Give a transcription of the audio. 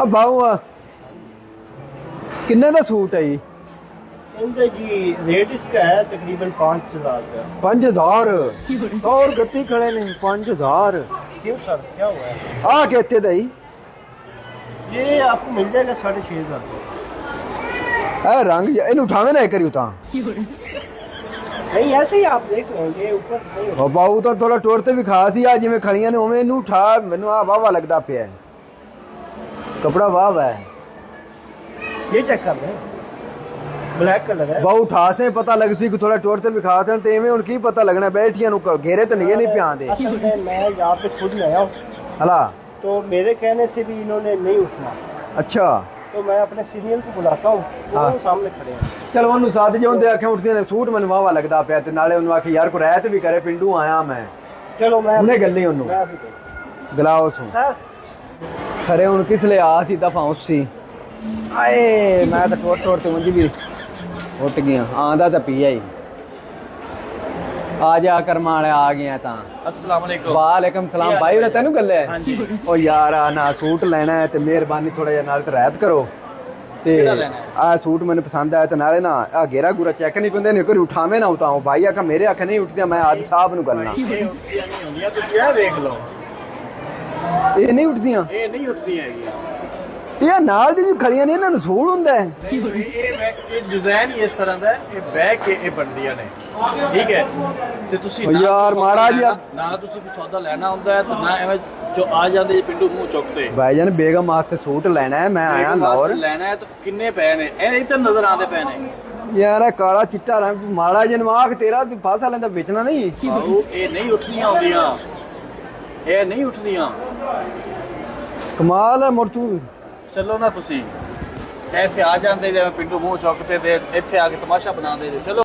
अब बाऊ किन्ने का सूट है जी रेट इसका है तकरीबन 5,000 का। 5,000 और गति खड़े ने 5,000 क्यों सर क्या हुआ है? आ कहते दई ये आपको मिल जाएगा 6,500 का। ए रंग इन उठावे ना करी उता नहीं ऐसे ही आप देख लेंगे ऊपर नहीं होगा। ओ बाऊ तो थोड़ा टोर ते भी खास ही आ जिवें खड़ियां ने उवें इनू उठा मैनू आ वाह वाह लगदा पिया कपड़ा वाह वाह है ये चेक कर रहे हैं ब्लैक कलर है। बाऊ उठा से पता लग सी थोड़ा टोर ते भी खास ते इवें हुन की पता लगना बैठियां नु घेरे ते नहीं पिया दे असल में मैं यहाँ पे खुद नया हूँ हला तो मेरे कहने से भी इन्होंने नहीं उठना। अच्छा तो मैं अपने सीनियर को बुलाता हूँ हाँ। वो सामने खड़े हैं। चल ओनू साथ जो होंदे आखे उठदियां ने सूट मैनू वाह वाह लगदा पिया ते नाले ओनू आखे यार को रहत भी करे पिंडू आया मैं चलो मैं उन्हें गल्ली ओनू मैं अभी देखता गलाओ सू हूँ। सर खरे हुन किस ले आ सी दफा उसी आए मैं तो टोर टोर ते मुंजी भी उठ गया आंदा तो पिया ही आ जा कर्मा वाले आ गया ता अस्सलाम वालेकुम। वालेकुम सलाम भाई रे तेनू गल है हाँ जी। ओ यार आ ना सूट लेना है ते मेहरबानी थोड़ा जिहा नाल ते रहत करो ते केड़ा लेना है? आ सूट मैंने पसंद आया ते नाले ना आ घेरा गुरा चेक नहीं पेंदे ने कोई उठावे ना उताओ भाई आखा मेरे आखे नहीं उठदियां मैं आज साहब नु गलना ਇਹ ਉੱਠਦੀਆਂ ਨਹੀਂ ਹੁੰਦੀਆਂ ਤੁਸੀਂ ਇਹ ਵੇਖ ਲਓ ये नहीं उठदियां ਇਹ ਨਹੀਂ ਉੱਠਦੀਆਂ ਹੈਗੀਆਂ ये नाल दी जो खड़ियां ने इन्हां नु सूट हुंदा है ਇਹ ਡਿਜ਼ਾਈਨ ਹੀ ਇਸ ਤਰ੍ਹਾਂ ਦਾ ਹੈ, ਇਹ ਬਹਿ ਕੇ ਇਹ ਬਣਦੀਆਂ ਨੇ ਠੀਕ ਹੈ ਤੇ ਤੁਸੀਂ ਓ ਯਾਰ ਮਾੜਾ ਜਿਹਾ ਨਾ ਤੁਸੀਂ ਕੋਈ ਸੌਦਾ ਲੈਣਾ ਹੁੰਦਾ ਹੈ ਤਾਂ ਨਾ ਐਵੇਂ ਜੋ ਆ ਜਾਂਦੇ ਜੀ ਪਿੰਡੂ ਮੂੰਹ ਚੁੱਕਦੇ भाईजान बेगम वास्ते सूट लेना है मैं आया लाहौर ਲੈਣਾ ਹੈ ਤਾਂ ਕਿੰਨੇ ਪਏ ਨੇ ਇਹ ਇੱਧਰ ਨਜ਼ਰ ਆਉਂਦੇ ਪਏ ਨੇ यार काला चिट्टा रंग माड़ा जनमाक तेरा फासा लेंदा बेचना नहीं ਆਓ ਇਹ ਨਹੀਂ ਉੱਠਦੀਆਂ ਹੁੰਦੀਆਂ ਇਹ ਨਹੀਂ ਉੱਠਦੀਆਂ कमाल है मुड़ तू ਚਲੋ ਨਾ ਤੁਸੀਂ ਇੱਥੇ ਆ ਜਾਂਦੇ ਜਿਵੇਂ ਪਿੰਡੂ ਮੂੰਹ ਚੁੱਕਦੇ ਤੇ ਇੱਥੇ ਆ ਕੇ ਤਮਾਸ਼ਾ ਬਣਾਉਂਦੇ ਜੇ ਚਲੋ